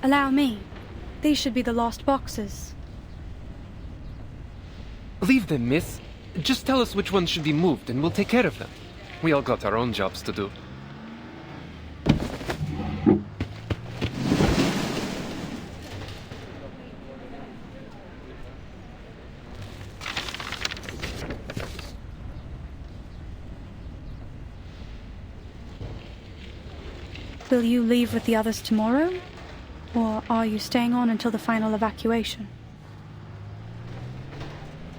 Allow me. These should be the lost boxes. Leave them, miss. Just tell us which ones should be moved and we'll take care of them. We all got our own jobs to do. Will you leave with the others tomorrow? Or are you staying on until the final evacuation?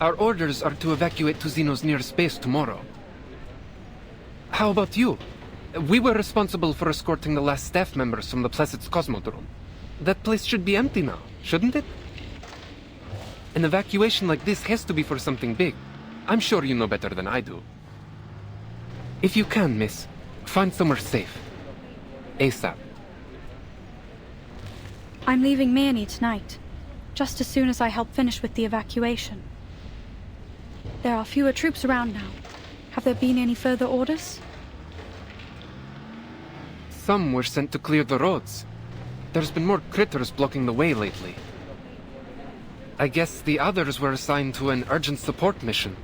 Our orders are to evacuate to Xeno's nearest base tomorrow. How about you? We were responsible for escorting the last staff members from the Placid's Cosmodrome. That place should be empty now, shouldn't it? An evacuation like this has to be for something big. I'm sure you know better than I do. If you can, miss, find somewhere safe. ASAP. I'm leaving Manny tonight, just as soon as I help finish with the evacuation. There are fewer troops around now. Have there been any further orders? Some were sent to clear the roads. There's been more critters blocking the way lately. I guess the others were assigned to an urgent support mission.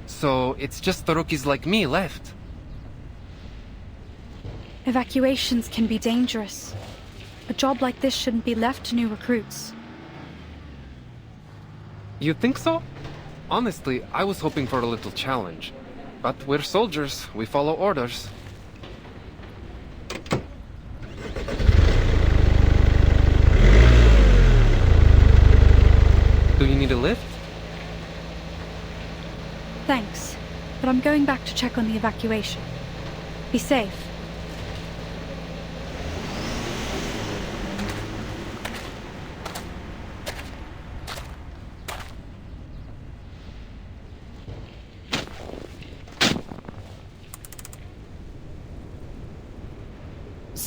So it's just the rookies like me left. Evacuations can be dangerous. A job like this shouldn't be left to new recruits. You think so? Honestly, I was hoping for a little challenge. But we're soldiers, we follow orders. Do you need a lift? Thanks, but I'm going back to check on the evacuation. Be safe.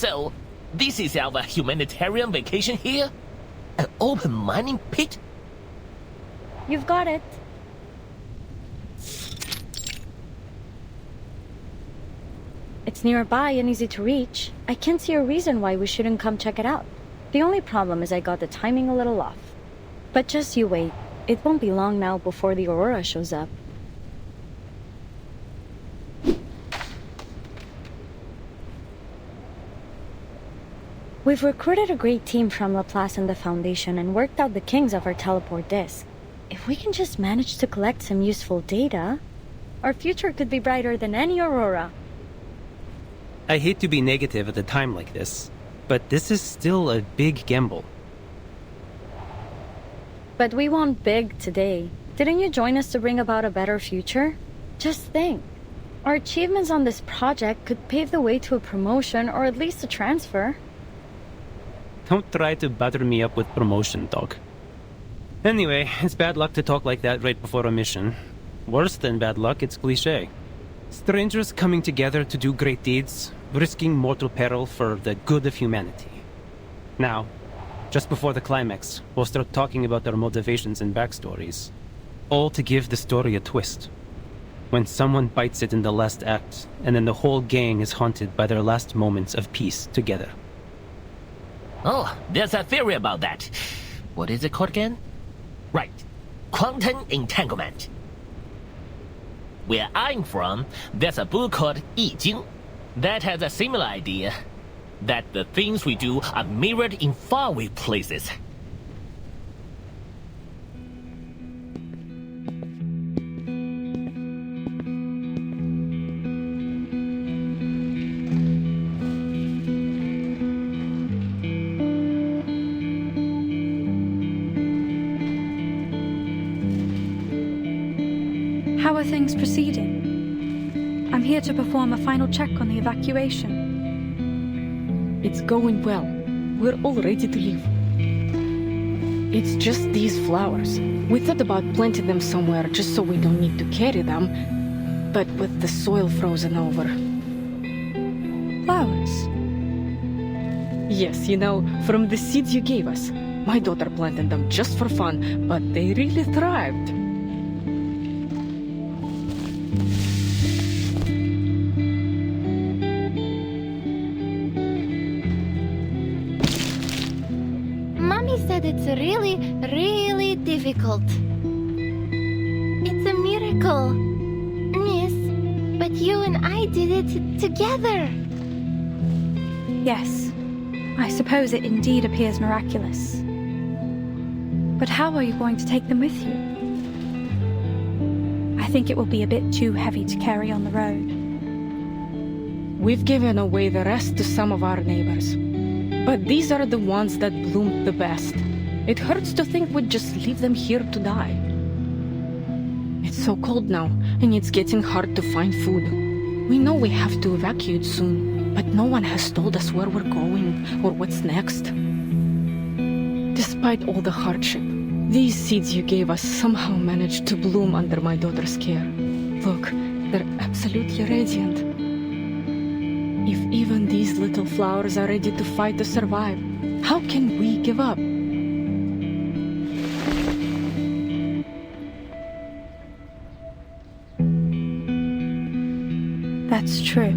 So, this is our humanitarian vacation here? An open mining pit? You've got it. It's nearby and easy to reach. I can't see a reason why we shouldn't come check it out. The only problem is I got the timing a little off. But just you wait. It won't be long now before the Aurora shows up. We've recruited a great team from Laplace and the Foundation and worked out the kinks of our teleport disk. If we can just manage to collect some useful data, our future could be brighter than any Aurora. I hate to be negative at a time like this, but this is still a big gamble. But we want big today. Didn't you join us to bring about a better future? Just think. Our achievements on this project could pave the way to a promotion or at least a transfer. Don't try to butter me up with promotion talk. Anyway, it's bad luck to talk like that right before a mission. Worse than bad luck, it's cliché. Strangers coming together to do great deeds, risking mortal peril for the good of humanity. Now, just before the climax, we'll start talking about their motivations and backstories. All to give the story a twist. When someone bites it in the last act, and then the whole gang is haunted by their last moments of peace together. Oh, there's a theory about that. What is it called again? Right. Quantum entanglement. Where I'm from, there's a book called I Ching that has a similar idea. That the things we do are mirrored in faraway places. How are things proceeding? I'm here to perform a final check on the evacuation. It's going well. We're all ready to leave. It's just these flowers. We thought about planting them somewhere just so we don't need to carry them, but with the soil frozen over. Flowers? Yes, you know, from the seeds you gave us. My daughter planted them just for fun, but they really thrived. difficult. It's a miracle, miss, but you and I did it together. Yes, I suppose it indeed appears miraculous. But how are you going to take them with you? I think it will be a bit too heavy to carry on the road. We've given away the rest to some of our neighbors. But these are the ones that bloomed the best. It hurts to think we'd just leave them here to die. It's so cold now, and it's getting hard to find food. We know we have to evacuate soon, but no one has told us where we're going or what's next. Despite all the hardship, these seeds you gave us somehow managed to bloom under my daughter's care. Look, they're absolutely radiant. If even these little flowers are ready to fight to survive, how can we give up? That's true.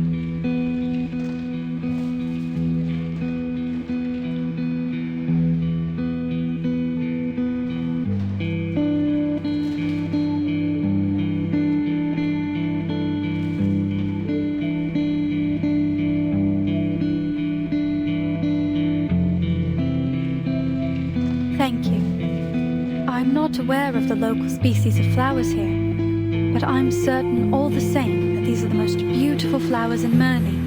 Thank you. I'm not aware of the local species of flowers here, but I'm certain all the same that these are the most beautiful flowers in Murney.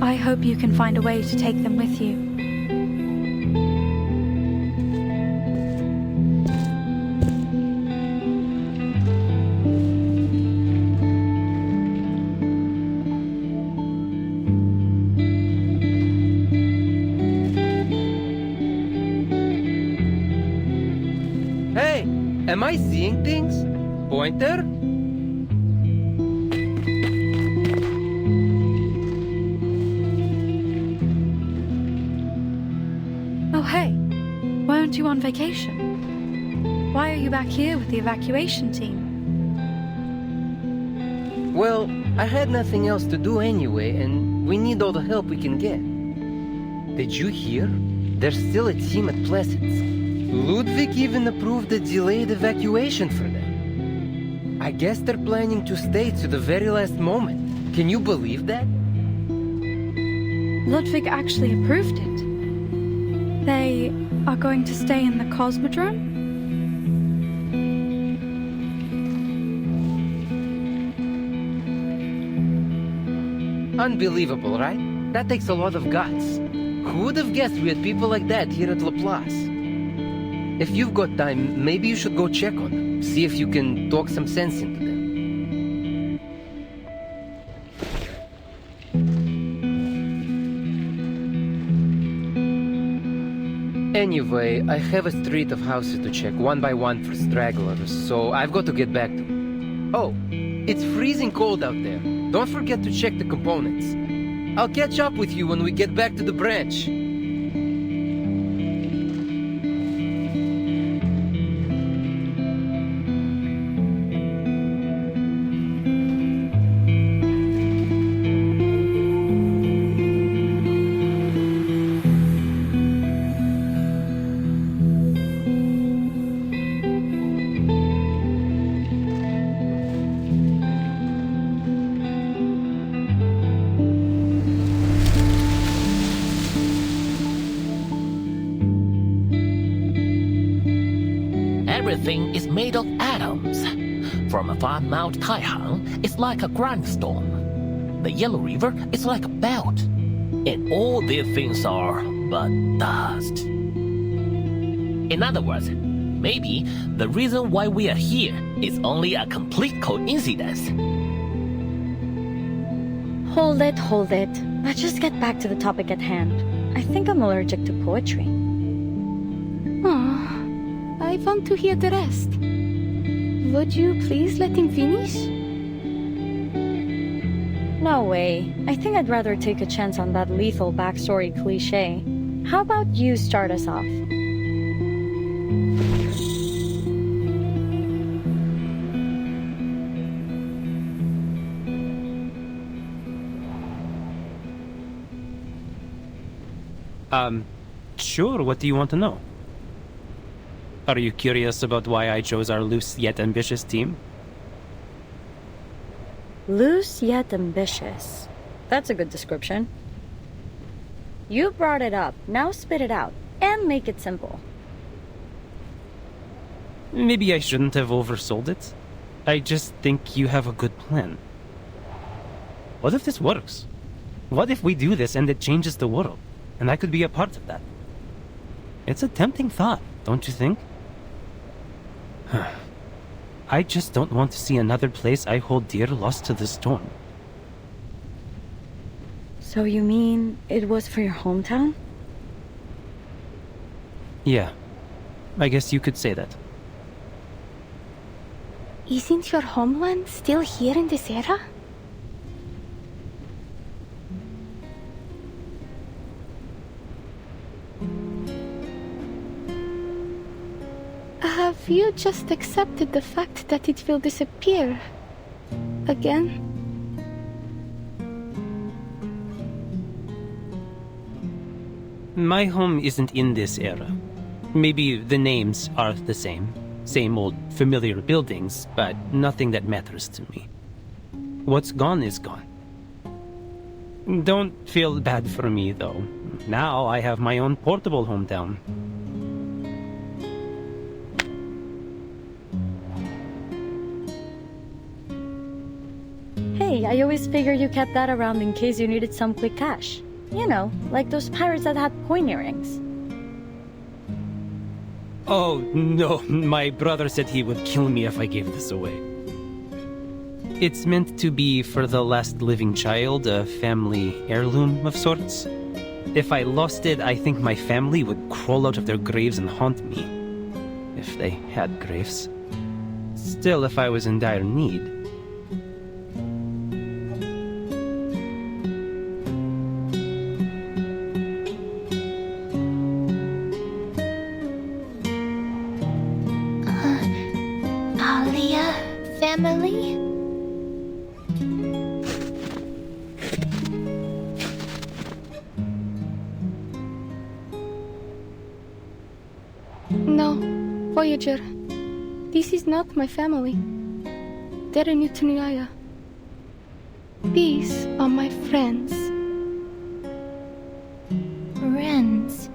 I hope you can find a way to take them with you. Hey, am I seeing things? Pointer? Oh hey, weren't you on vacation? Why are you back here with the evacuation team? Well, I had nothing else to do anyway, and we need all the help we can get. Did you hear? There's still a team at Placid's. Ludwig even approved a delayed evacuation for them. I guess they're planning to stay to the very last moment. Can you believe that? Ludwig actually approved it. They are going to stay in the Cosmodrome? Unbelievable, right? That takes a lot of guts. Who would have guessed we had people like that here at Laplace? If you've got time, maybe you should go check on them. See if you can talk some sense into them. Anyway, I have a street of houses to check one by one for stragglers, so I've got to get back to it. Oh, it's freezing cold out there. Don't forget to check the components. I'll catch up with you when we get back to the branch. Everything is made of atoms. From afar, Mount Taihang is like a grindstone. The Yellow River is like a belt. And all these things are but dust. In other words, maybe the reason why we are here is only a complete coincidence. Hold it. Let's just get back to the topic at hand. I think I'm allergic to poetry. I want to hear the rest. Would you please let him finish? No way. I think I'd rather take a chance on that lethal backstory cliche. How about you start us off? Sure, what do you want to know? Are you curious about why I chose our loose yet ambitious team? Loose yet ambitious. That's a good description. You brought it up. Now spit it out. And make it simple. Maybe I shouldn't have oversold it. I just think you have a good plan. What if this works? What if we do this and it changes the world? And I could be a part of that. It's a tempting thought, don't you think? I just don't want to see another place I hold dear lost to the storm. So you mean it was for your hometown? Yeah, I guess you could say that. Isn't your homeland still here in this era? Have you just accepted the fact that it will disappear again? My home isn't in this era. Maybe the names are the same. Same old familiar buildings, but nothing that matters to me. What's gone is gone. Don't feel bad for me, though. Now I have my own portable hometown. Hey, I always figured you kept that around in case you needed some quick cash. You know, like those pirates that had coin earrings. Oh, no, my brother said he would kill me if I gave this away. It's meant to be for the last living child, a family heirloom of sorts. If I lost it, I think my family would crawl out of their graves and haunt me. If they had graves. Still, if I was in dire need. Alia family? No, Voyager. This is not my family. They're in Utaniyaya. These are my friends. Friends?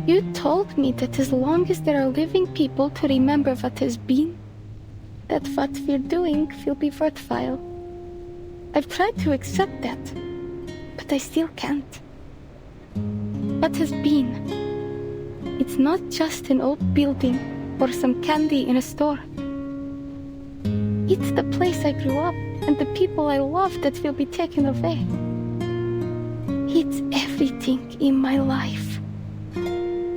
You told me that as long as there are living people to remember what has been, that what we're doing will be worthwhile. I've tried to accept that, but I still can't. What has been? It's not just an old building or some candy in a store. It's the place I grew up and the people I love that will be taken away. It's everything in my life.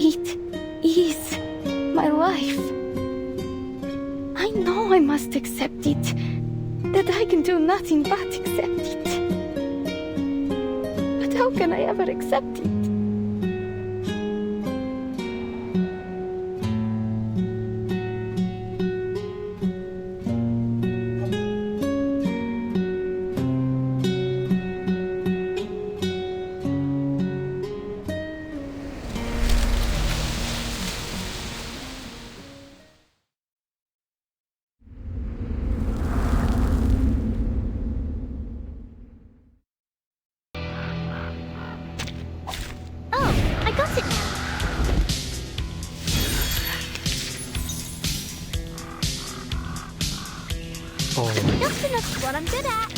It is my life. I know I must accept it, that I can do nothing but accept it. But how can I ever accept it? That's what I'm good at.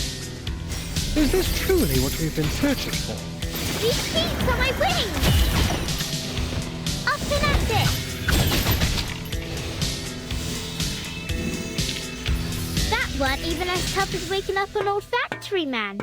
Is this truly what we've been searching for? These feet are my wings! Up and at it! That weren't even as tough as waking up an old factory man.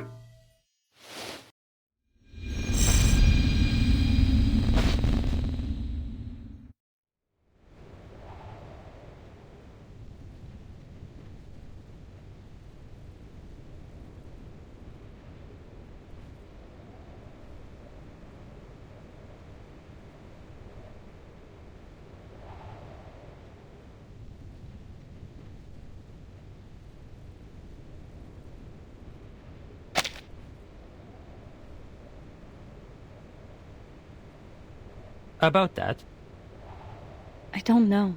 About that. I don't know.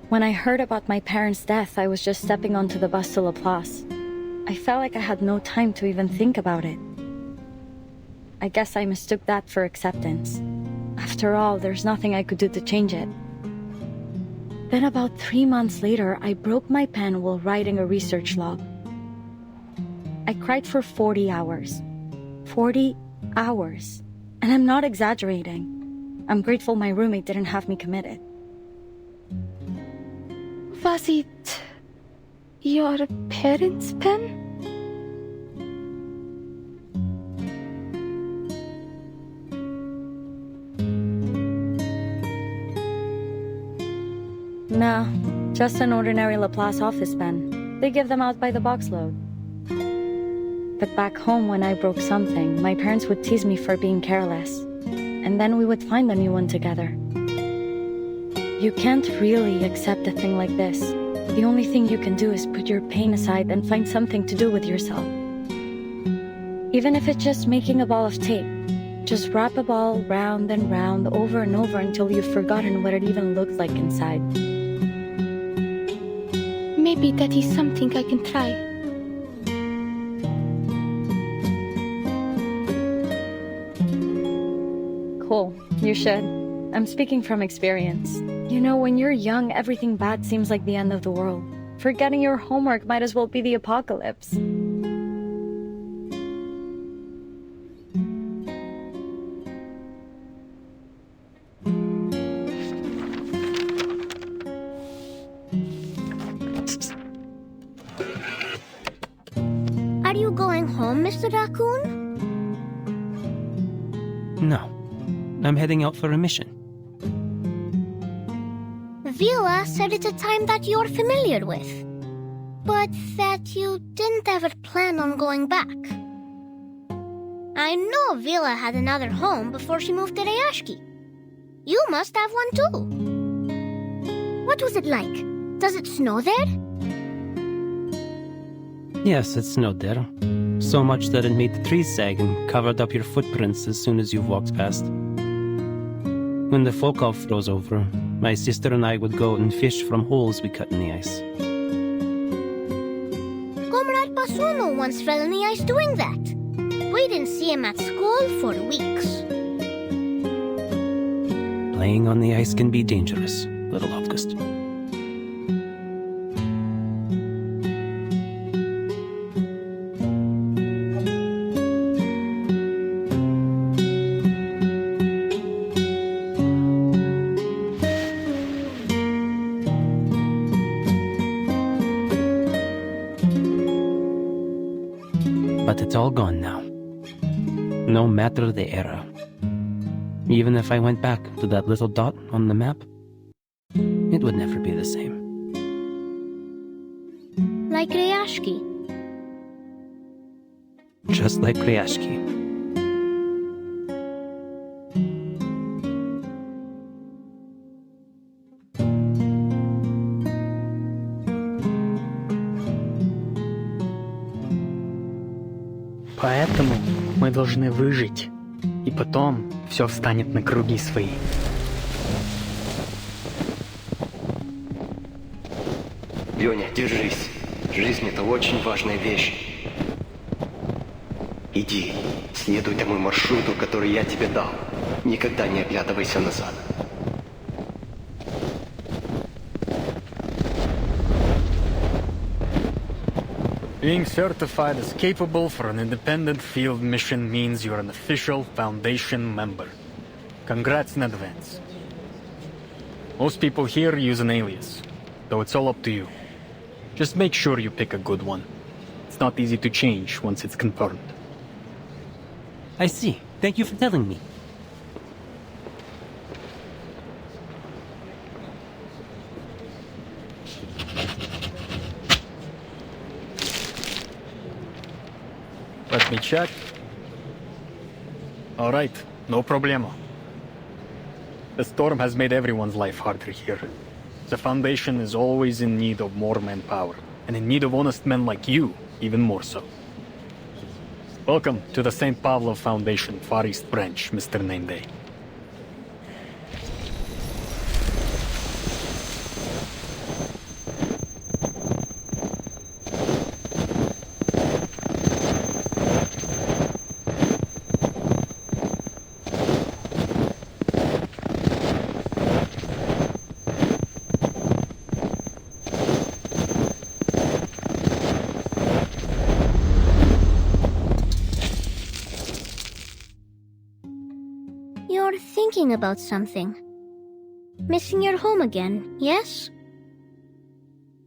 When I heard about my parents' death, I was just stepping onto the bus to Laplace. I felt like I had no time to even think about it. I guess I mistook that for acceptance. After all, there's nothing I could do to change it. Then about 3 months later, I broke my pen while writing a research log. I cried for 40 hours. 40 hours. And I'm not exaggerating. I'm grateful my roommate didn't have me committed. Was it your parents' pen? Nah, just an ordinary Laplace office pen. They give them out by the box load. But back home, when I broke something, my parents would tease me for being careless. And then we would find a new one together. You can't really accept a thing like this. The only thing you can do is put your pain aside and find something to do with yourself. Even if it's just making a ball of tape. Just wrap a ball round and round over and over until you've forgotten what it even looked like inside. Maybe that is something I can try. Cool, you should. I'm speaking from experience. You know, when you're young, everything bad seems like the end of the world. Forgetting your homework might as well be the apocalypse. Are you going home, Mr. Raccoon? No. I'm heading out for a mission. Vila said it's a time that you're familiar with, but that you didn't ever plan on going back. I know Vila had another home before she moved to Rayashki. You must have one too. What was it like? Does it snow there? Yes, it snowed there. So much that it made the trees sag and covered up your footprints as soon as you walked past. When the Volkov froze over, my sister and I would go out and fish from holes we cut in the ice. Comrade Basuno once fell in the ice doing that. We didn't see him at school for weeks. Playing on the ice can be dangerous, little August. But it's all gone now. No matter the era. Even if I went back to that little dot on the map, it would never be the same. Like Rayashki. Just like Rayashki. Поэтому мы должны выжить, и потом все встанет на круги свои. Леня, держись. Жизнь — это очень важная вещь. Иди, следуй тому маршруту, который я тебе дал. Никогда не оглядывайся назад. Being certified as capable for an independent field mission means you're an official Foundation member. Congrats in advance. Most people here use an alias, though it's all up to you. Just make sure you pick a good one. It's not easy to change once it's confirmed. I see. Thank you for telling me. Let me check. All right, no problemo. The storm has made everyone's life harder here. The Foundation is always in need of more manpower. and in need of honest men like you, even more so. Welcome to the St. Pavlov Foundation, Far East Branch, Mr. Nameday. You're thinking about something. Missing your home again, yes?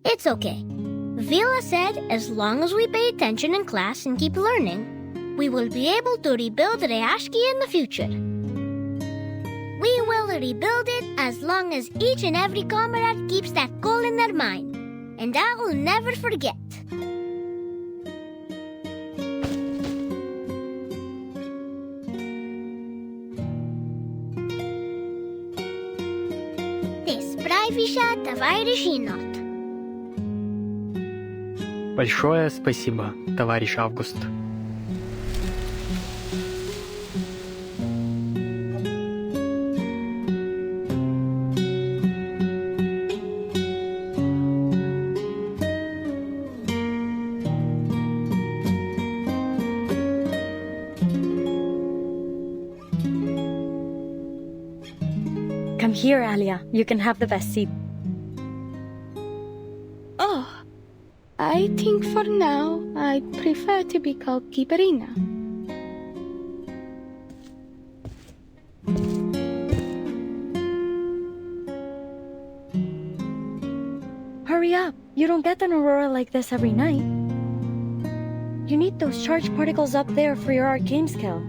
It's okay. Vila said as long as we pay attention in class and keep learning, we will be able to rebuild Reashki in the future. We will rebuild it as long as each and every comrade keeps that goal in their mind. And I will never forget. Товарищ Енот. Большое спасибо, товарищ Август. Come here, Alia. You can have the best seat. Oh, I think for now I'd prefer to be called Kiperina. Hurry up. You don't get an aurora like this every night. You need those charged particles up there for your arcane skill.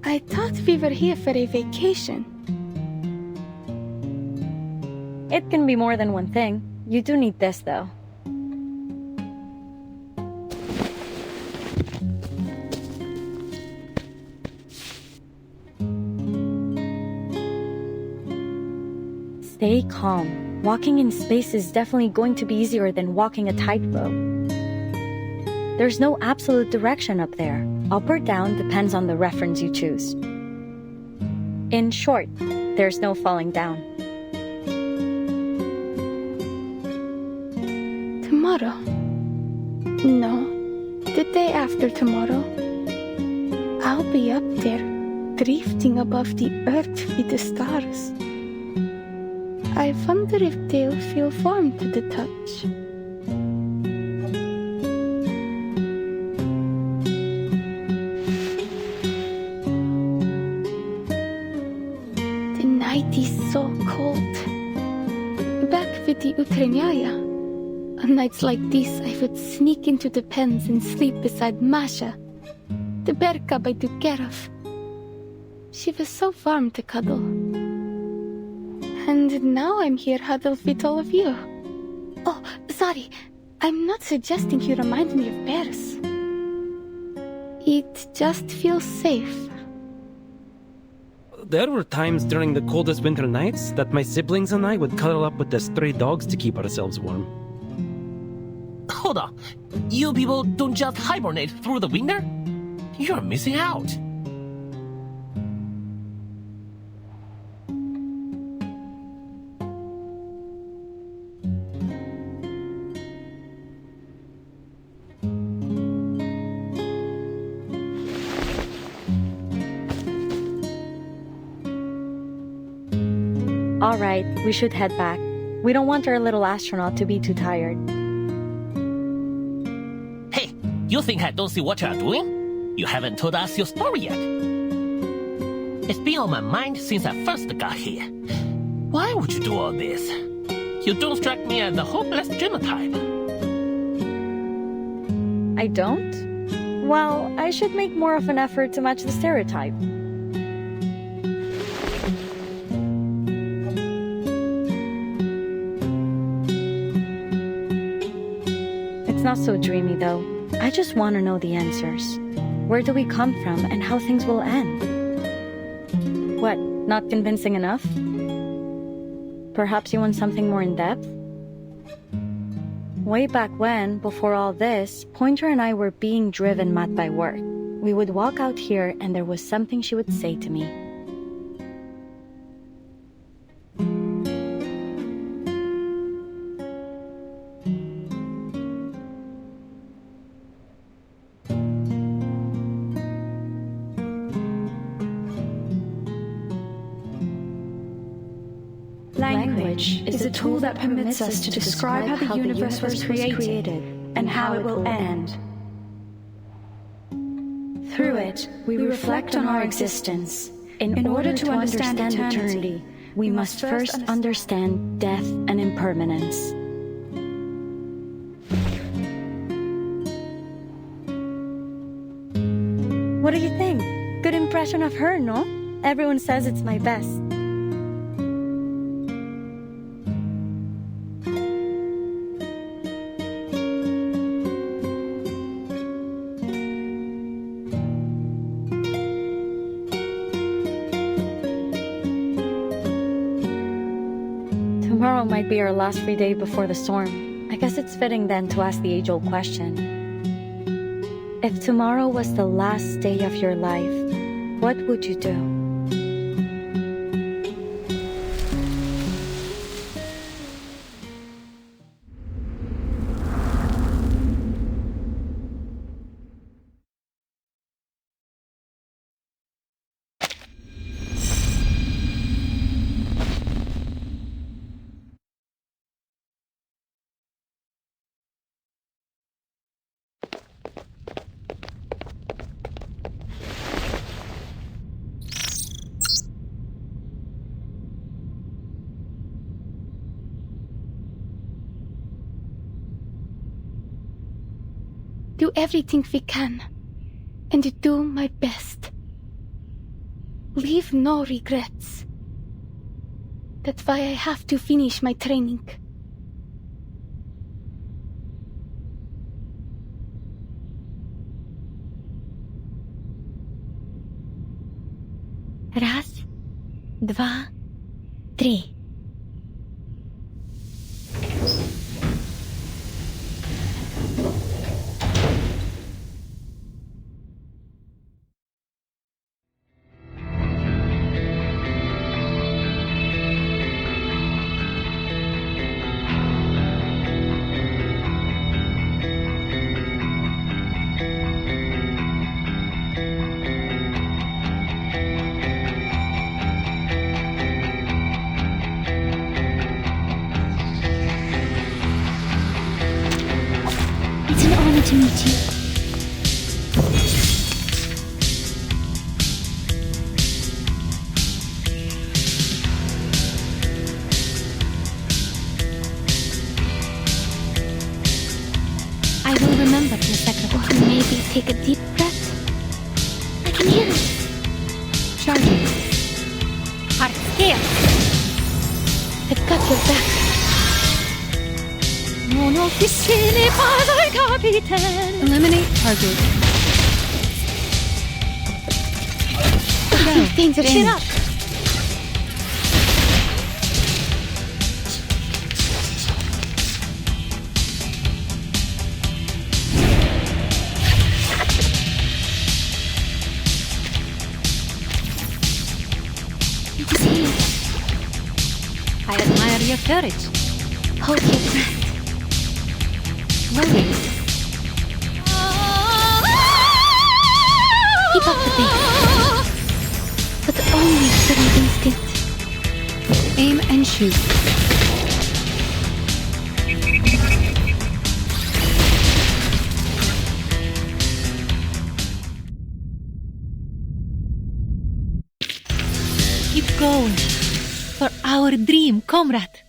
I thought we were here for a vacation. It can be more than one thing. You do need this, though. Stay calm. Walking in space is definitely going to be easier than walking a tightrope. There's no absolute direction up there. Up or down depends on the reference you choose. In short, there's no falling down. Tomorrow? No, the day after tomorrow. I'll be up there, drifting above the earth with the stars. I wonder if they'll feel warm to the touch. The night is so cold. Back with the Utreniaya, on nights like this I would sneak into the pens and sleep beside Masha, the bear cub I took care of. She was so warm to cuddle. And now I'm here huddled with all of you. Oh, sorry. I'm not suggesting you remind me of bears. It just feels safe. There were times during the coldest winter nights that my siblings and I would cuddle up with the stray dogs to keep ourselves warm. Hold on. You people don't just hibernate through the winter? You're missing out. All right, we should head back. We don't want our little astronaut to be too tired. Hey, you think I don't see what you're doing? You haven't told us your story yet. It's been on my mind since I first got here. Why would you do all this? You don't strike me as the hopeless genotype. I don't? Well, I should make more of an effort to match the stereotype. It's not so dreamy, though. I just want to know the answers. Where do we come from and how things will end? What, not convincing enough? Perhaps you want something more in depth? Way back when, before all this, Pointer and I were being driven mad by work. We would walk out here and there was something she would say to me. Language is a tool that permits us to describe how the universe was created and how it will end. Through it, we reflect on our existence. In order to understand eternity, we must first understand death and impermanence. What do you think? Good impression of her, no? Everyone says it's my best. Tomorrow might be our last free day before the storm. I guess it's fitting then to ask the age-old question. If tomorrow was the last day of your life, what would you do? Do everything we can, and do my best. Leave no regrets. That's why I have to finish my training. Raz, dwa, trzy. It's an honor to meet you. I will remember in a second. Or maybe take a deep breath. I can hear it. Charging. Heart scale. I've got your back. Eliminate target. These things are Chin up. It is here. I admire your courage. Hold your breath. Loading. Keep up the pace. But only for an instant. Aim and shoot. Keep going. For our dream, comrade.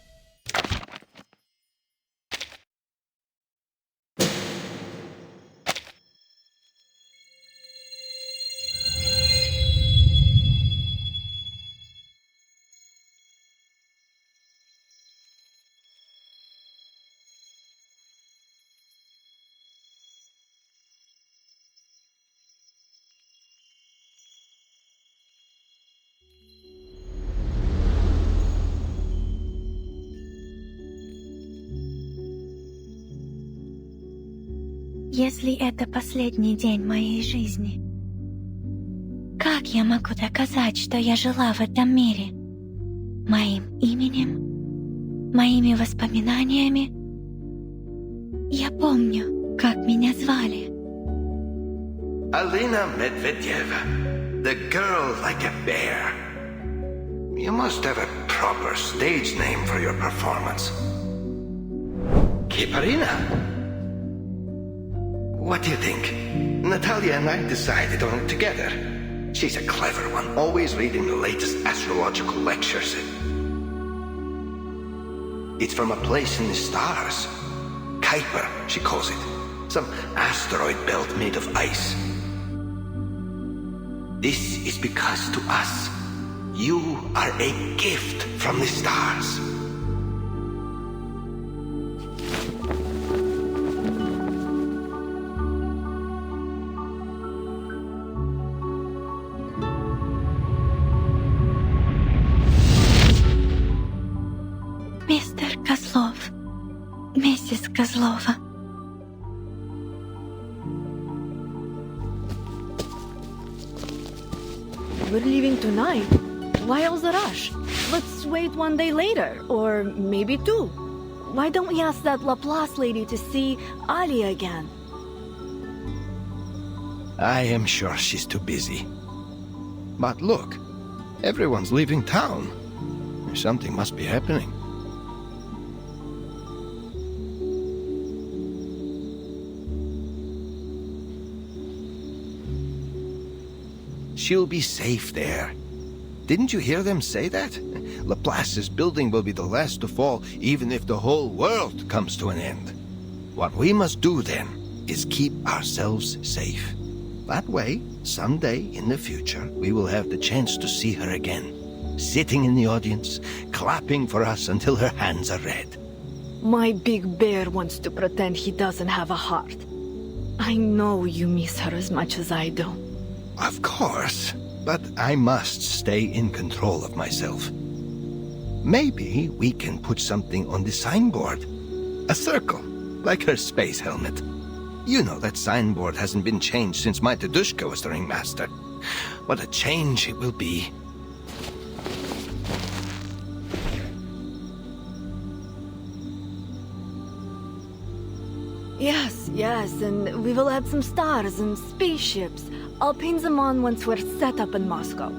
если это последний день моей жизни? Как я могу доказать, что я жила в этом мире? Моим именем? Моими воспоминаниями? Я помню, как меня звали. Alina Medvedeva, the girl like a bear. You must have a proper stage name for your performance. Kiperina? What do you think? Natalia and I decided on it together. She's a clever one, always reading the latest astrological lectures. It's from a place in the stars. Kuiper, she calls it. Some asteroid belt made of ice. This is because to us, you are a gift from the stars. Мистер Козлов, миссис Козлова. We're leaving tonight. Why all the rush? Let's wait one day later, or maybe two. Why don't we ask that Laplace lady to see Ali again? I am sure she's too busy. But look, everyone's leaving town. Something must be happening. She'll be safe there. Didn't you hear them say that? Laplace's building will be the last to fall, even if the whole world comes to an end. What we must do then is keep ourselves safe. That way, someday in the future, we will have the chance to see her again, sitting in the audience, clapping for us until her hands are red. My big bear wants to pretend he doesn't have a heart. I know you miss her as much as I do. Of course, but I must stay in control of myself. Maybe we can put something on the signboard. A circle, like her space helmet. You know that signboard hasn't been changed since my Tadushka was the ringmaster. What a change it will be. Yes, and we will add some stars and spaceships. I'll paint them on once we're set up in Moscow.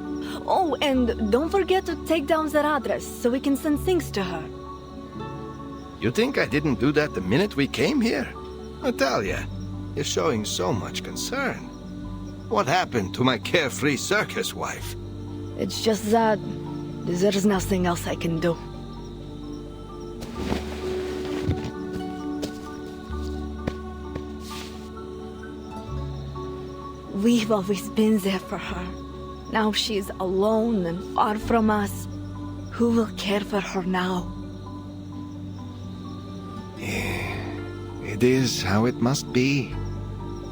Oh, and don't forget to take down their address so we can send things to her. You think I didn't do that the minute we came here? Natalia, you're showing so much concern. What happened to my carefree circus wife? It's just that there's nothing else I can do. We've always been there for her. Now she's alone and far from us. Who will care for her now? It is how it must be.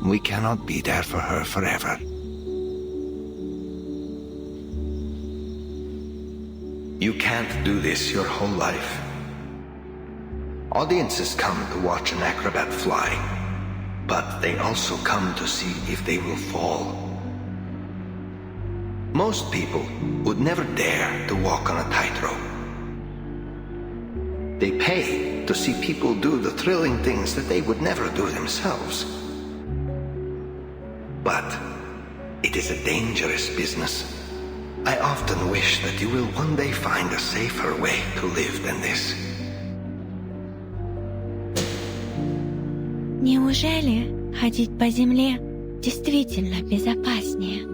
We cannot be there for her forever. You can't do this your whole life. Audiences come to watch an acrobat fly, but they also come to see if they will fall. Most people would never dare to walk on a tightrope. They pay to see people do the thrilling things that they would never do themselves. But it is a dangerous business. I often wish that you will one day find a safer way to live than this. Неужели ходить по земле действительно безопаснее?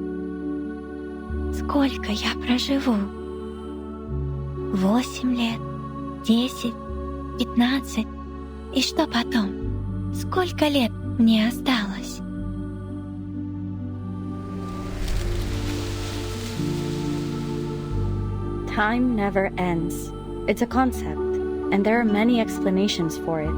Сколько я проживу? 8 лет, 10, 15. И что потом? Сколько лет мне осталось? Time never ends. It's a concept, and there are many explanations for it.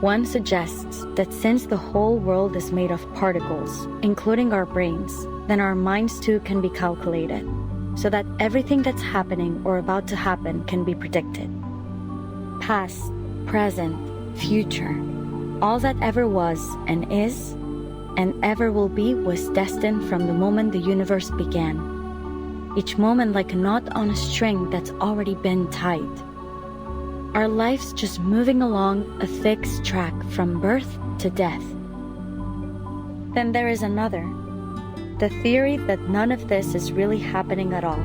One suggests that since the whole world is made of particles, including our brains, then our minds too can be calculated, so that everything that's happening or about to happen can be predicted. Past, present, future. All that ever was and is and ever will be was destined from the moment the universe began. Each moment like a knot on a string that's already been tied. Our lives just moving along a fixed track from birth to death. Then there is another. The theory that none of this is really happening at all.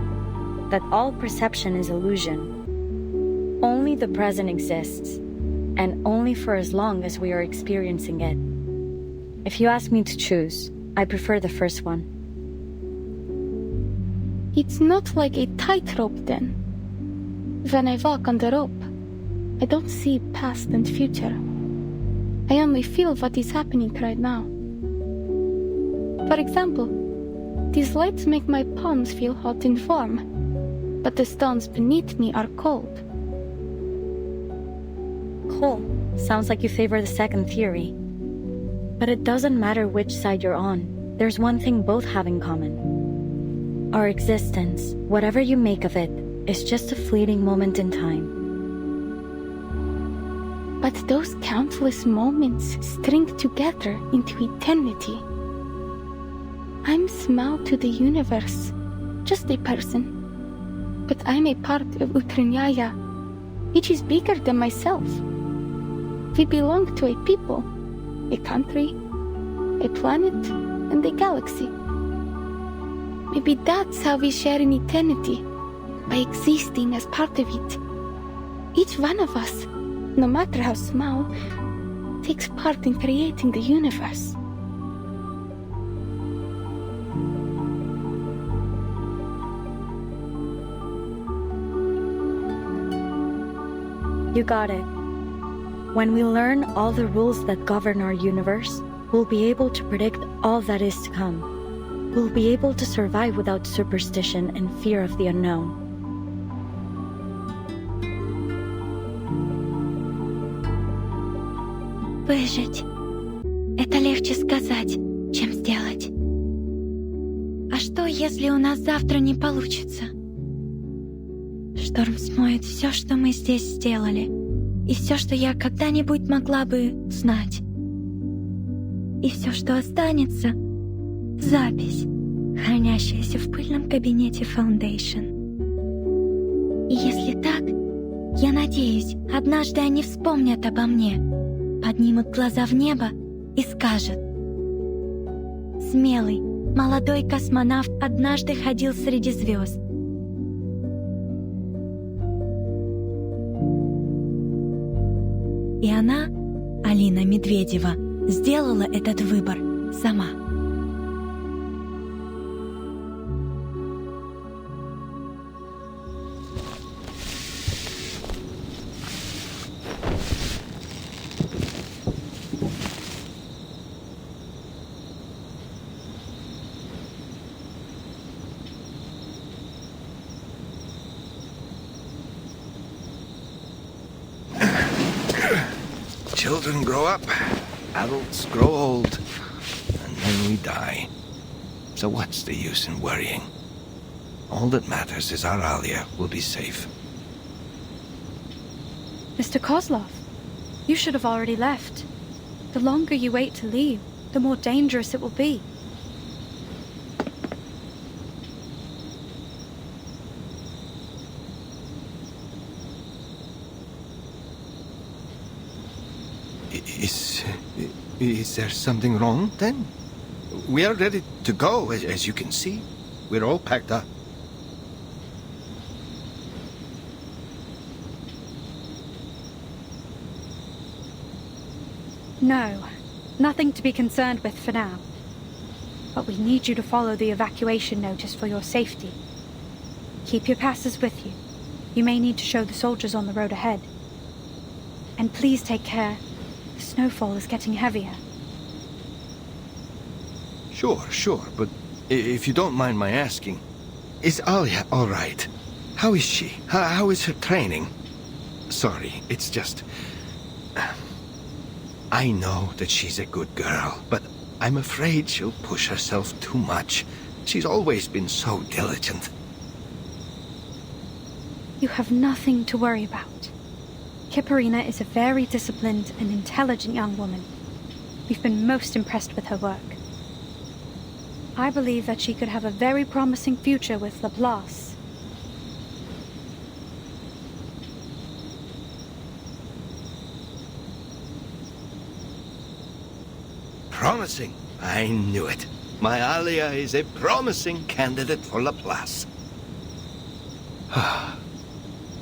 That all perception is illusion. Only the present exists, and only for as long as we are experiencing it. If you ask me to choose, I prefer the first one. It's not like a tightrope then. When I walk on the rope, I don't see past and future. I only feel what is happening right now. For example, these lights make my palms feel hot and warm, but the stones beneath me are cold. Cool. Sounds like you favor the second theory. But it doesn't matter which side you're on. There's one thing both have in common. Our existence, whatever you make of it, is just a fleeting moment in time. But those countless moments string together into eternity. I'm small to the universe, just a person. But I'm a part of Utrnyaya, which is bigger than myself. We belong to a people, a country, a planet, and a galaxy. Maybe that's how we share in eternity, by existing as part of it. Each one of us, no matter how small, takes part in creating the universe. You got it. When we learn all the rules that govern our universe, we'll be able to predict all that is to come. We'll be able to survive without superstition and fear of the unknown. Выжить. Это легче сказать, чем сделать. А что, если у нас завтра не получится? Шторм смоет все, что мы здесь сделали, и все, что я когда-нибудь могла бы знать. И все, что останется — запись, хранящаяся в пыльном кабинете Foundation. И если так, я надеюсь, однажды они вспомнят обо мне, поднимут глаза в небо и скажут: «Смелый, молодой космонавт однажды ходил среди звезд». И она, Алина Медведева, сделала этот выбор сама. Children grow up, adults grow old, and then we die. So what's the use in worrying? All that matters is our Alia will be safe. Mr. Kozlov, you should have already left. The longer you wait to leave, the more dangerous it will be. Is there something wrong, then? We are ready to go, as you can see. We're all packed up. No, nothing to be concerned with for now. But we need you to follow the evacuation notice for your safety. Keep your passes with you. You may need to show the soldiers on the road ahead. And please take care. The snowfall is getting heavier. Sure, but if you don't mind my asking, is Alia all right? How is she? How is her training? Sorry, it's just... I know that she's a good girl, but I'm afraid she'll push herself too much. She's always been so diligent. You have nothing to worry about. Kiperina is a very disciplined and intelligent young woman. We've been most impressed with her work. I believe that she could have a very promising future with Laplace. Promising? I knew it. My Alia is a promising candidate for Laplace.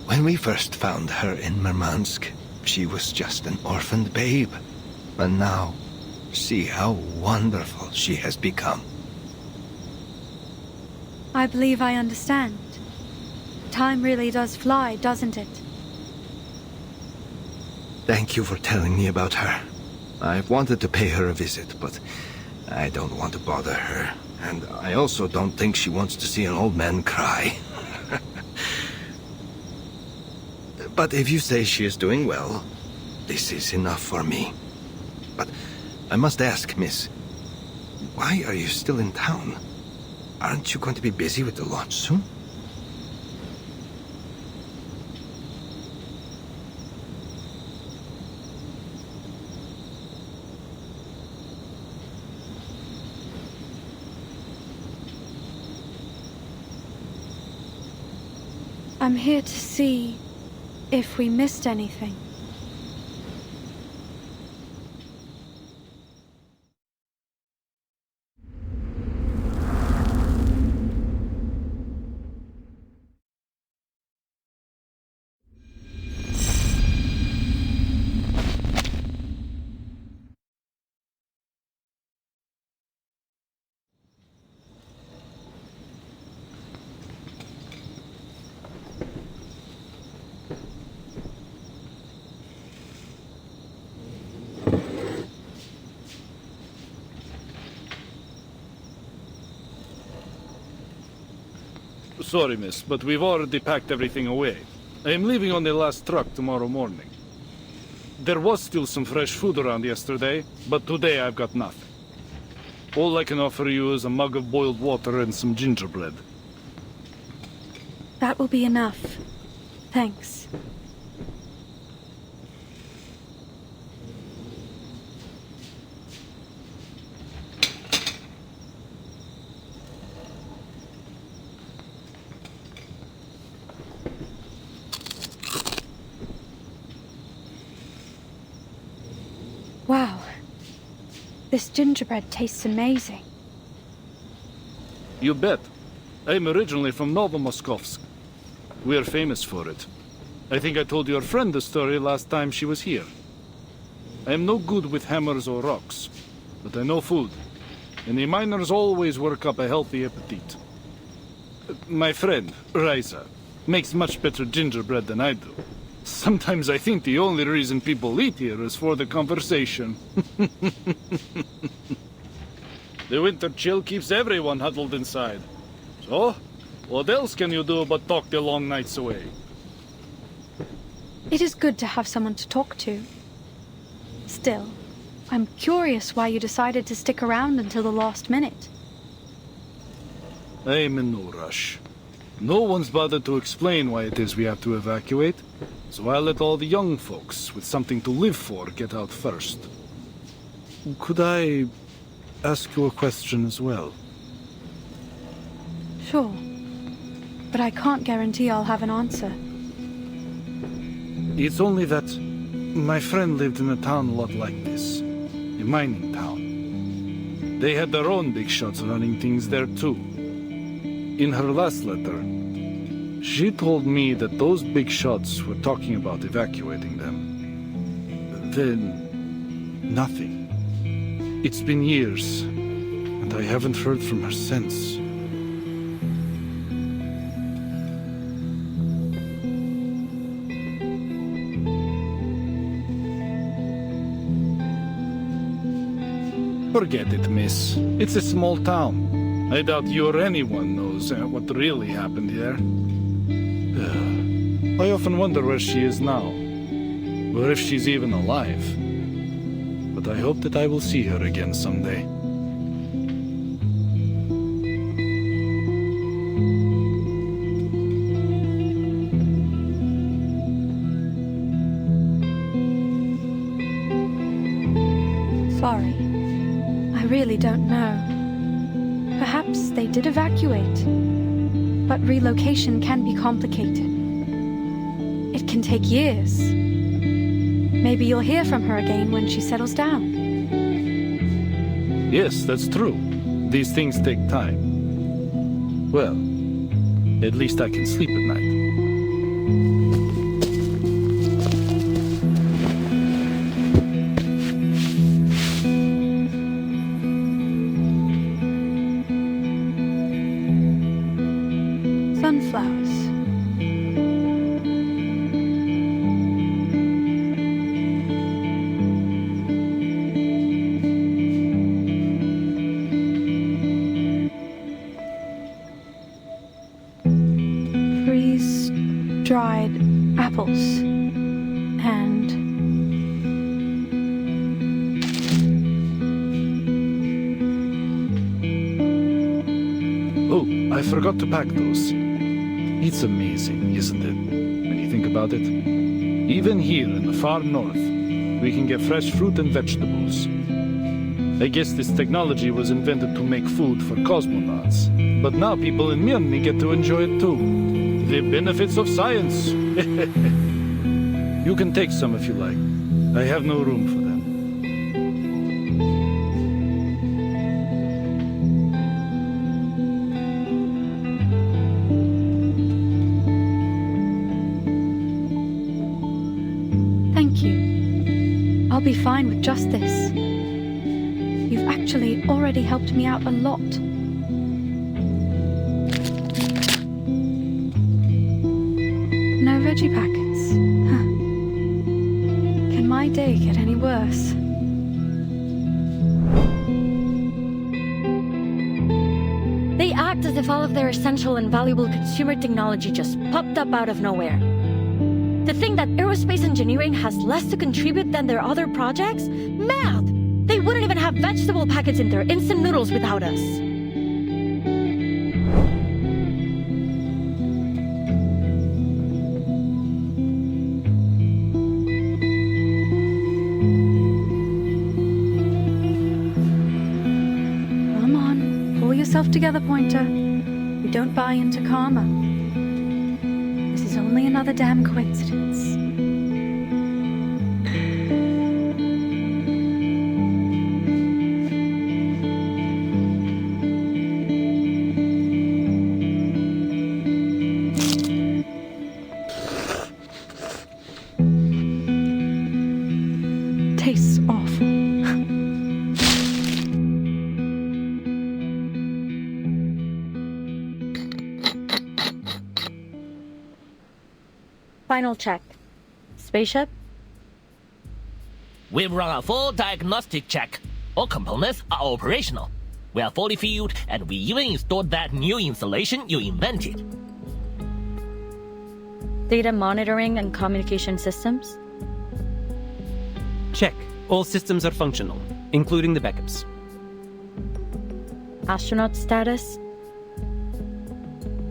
When we first found her in Murmansk, she was just an orphaned babe. And now, see how wonderful she has become. I believe I understand. Time really does fly, doesn't it? Thank you for telling me about her. I've wanted to pay her a visit, but I don't want to bother her. And I also don't think she wants to see an old man cry. But if you say she is doing well, this is enough for me. But I must ask, miss, why are you still in town? Aren't you going to be busy with the launch soon? I'm here to see if we missed anything. Sorry, miss, but we've already packed everything away. I am leaving on the last truck tomorrow morning. There was still some fresh food around yesterday, but today I've got nothing. All I can offer you is a mug of boiled water and some gingerbread. That will be enough. Thanks. Wow. This gingerbread tastes amazing. You bet. I'm originally from Novomoskovsk. We're famous for it. I think I told your friend the story last time she was here. I am no good with hammers or rocks, but I know food, and the miners always work up a healthy appetite. My friend, Raisa, makes much better gingerbread than I do. Sometimes I think the only reason people eat here is for the conversation. The winter chill keeps everyone huddled inside. So, what else can you do but talk the long nights away? It is good to have someone to talk to. Still, I'm curious why you decided to stick around until the last minute. I'm in no rush. No one's bothered to explain why it is we have to evacuate, so I'll let all the young folks with something to live for get out first. Could I ask you a question as well? Sure. But I can't guarantee I'll have an answer. It's only that my friend lived in a town a lot like this. A mining town. They had their own big shots running things there too. In her last letter, she told me that those big shots were talking about evacuating them. Then, nothing. It's been years, and I haven't heard from her since. Forget it, miss. It's a small town. I doubt you or anyone knows what really happened here. I often wonder where she is now, or if she's even alive. But I hope that I will see her again someday. sorry. I really don't know. Perhaps they did evacuate. But relocation can be complicated. It can take years. Maybe you'll hear from her again when she settles down. Yes, that's true. These things take time. Well, at least I can sleep at night. Sunflowers. Freeze-dried apples. And oh, I forgot to pack those. It's amazing, isn't it, when you think about it? Even here in the far north, we can get fresh fruit and vegetables. I guess this technology was invented to make food for cosmonauts. But now people in Mirny get to enjoy it too. The benefits of science. You can take some if you like. I have no room for them. thank you. I'll be fine with just this. You've actually already helped me out a lot. No veggie packets. Huh. Can my day get any worse? They act as if all of their essential and valuable consumer technology just popped up out of nowhere. To think that aerospace engineering has less to contribute than their other projects? Mad! They wouldn't even have vegetable packets in their instant noodles without us. Come on, pull yourself together, Pointer. We don't buy into karma. This is only another damn coincidence. Tastes awful. Final check. Spaceship? We've run a full diagnostic check. All components are operational. We are fully fueled, and we even installed that new installation you invented. Data monitoring and communication systems? Check. All systems are functional, including the backups. Astronaut status?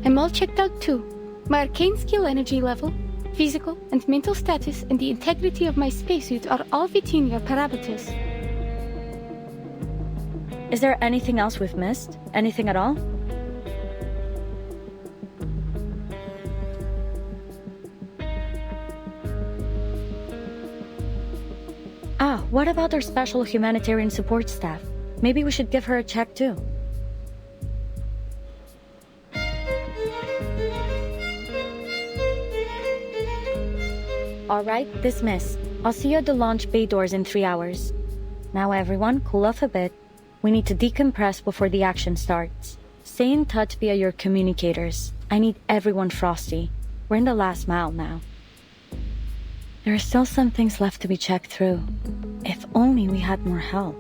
I'm all checked out too. My arcane skill energy level, physical and mental status, and the integrity of my spacesuit are all within your parameters. Is there anything else we've missed? Anything at all? Ah, what about our special humanitarian support staff? Maybe we should give her a check too. Alright, dismissed. I'll see you at the launch bay doors in 3 hours. Now everyone, cool off a bit. We need to decompress before the action starts. Stay in touch via your communicators. I need everyone frosty. We're in the last mile now. There are still some things left to be checked through. If only we had more help.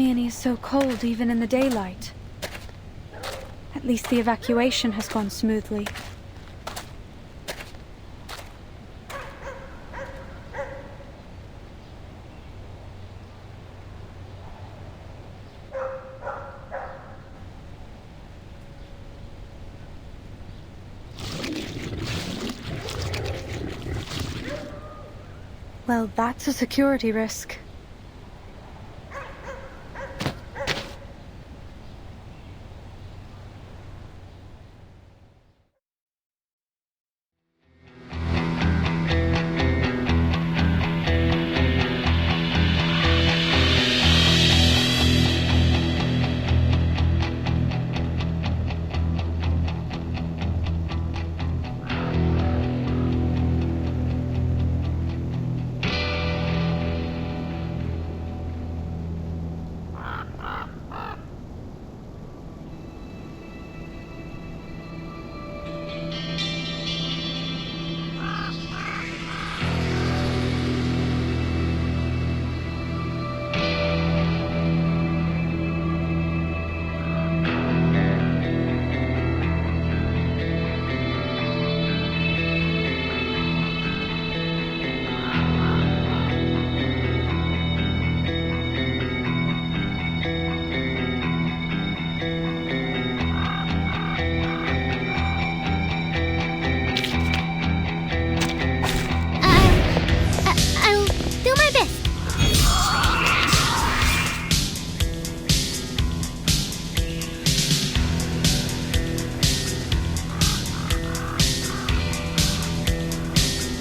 Mirny is so cold even in the daylight. At least the evacuation has gone smoothly. Well, that's a security risk. I'll do my best.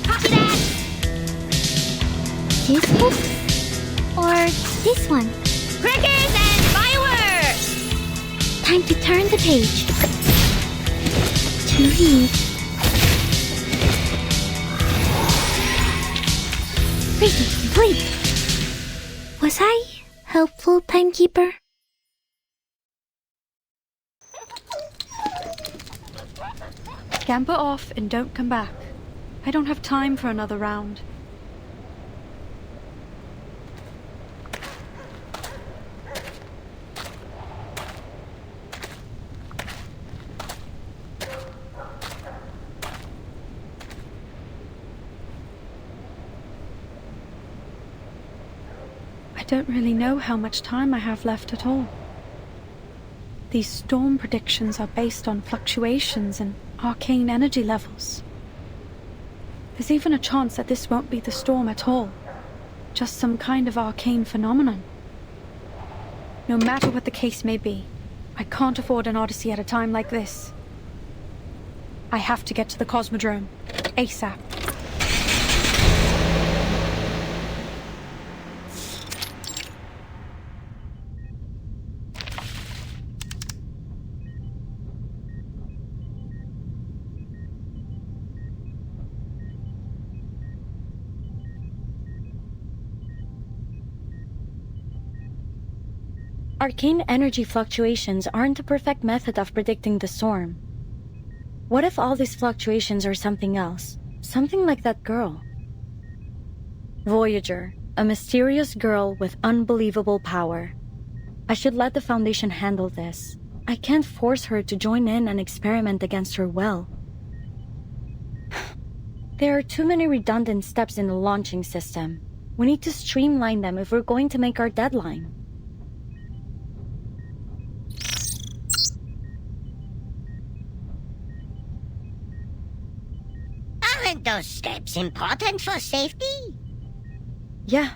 Copy that. This book? Or this one? Crickets and fireworks! Time to turn the page. To read. Reading complete. Was I helpful, timekeeper? Scamper off and don't come back. I don't have time for another round. I don't really know how much time I have left at all. These storm predictions are based on fluctuations in arcane energy levels. There's even a chance that this won't be the storm at all, just some kind of arcane phenomenon. No matter what the case may be, I can't afford an odyssey at a time like this. I have to get to the Cosmodrome, ASAP. Arcane energy fluctuations aren't a perfect method of predicting the storm. What if all these fluctuations are something else? Something like that girl. Voyager, a mysterious girl with unbelievable power. I should let the Foundation handle this. I can't force her to join in and experiment against her will. There are too many redundant steps in the launching system. We need to streamline them if we're going to make our deadline. Aren't those steps important for safety? Yeah,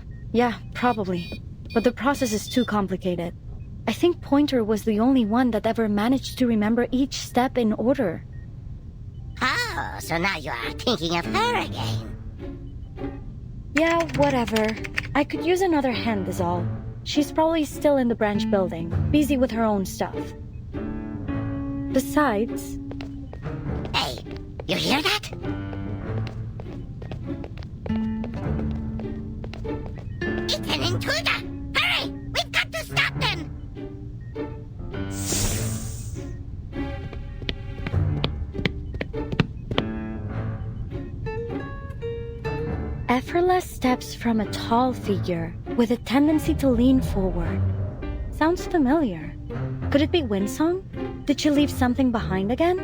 probably. But the process is too complicated. I think Pointer was the only one that ever managed to remember each step in order. Oh, so now you are thinking of her again. Yeah, whatever. I could use another hand is all. She's probably still in the branch building, busy with her own stuff. Besides... Hey, you hear that? It's an intruder! Hurry! We've got to stop them! Effortless steps from a tall figure with a tendency to lean forward. Sounds familiar. Could it be Windsong? Did she leave something behind again?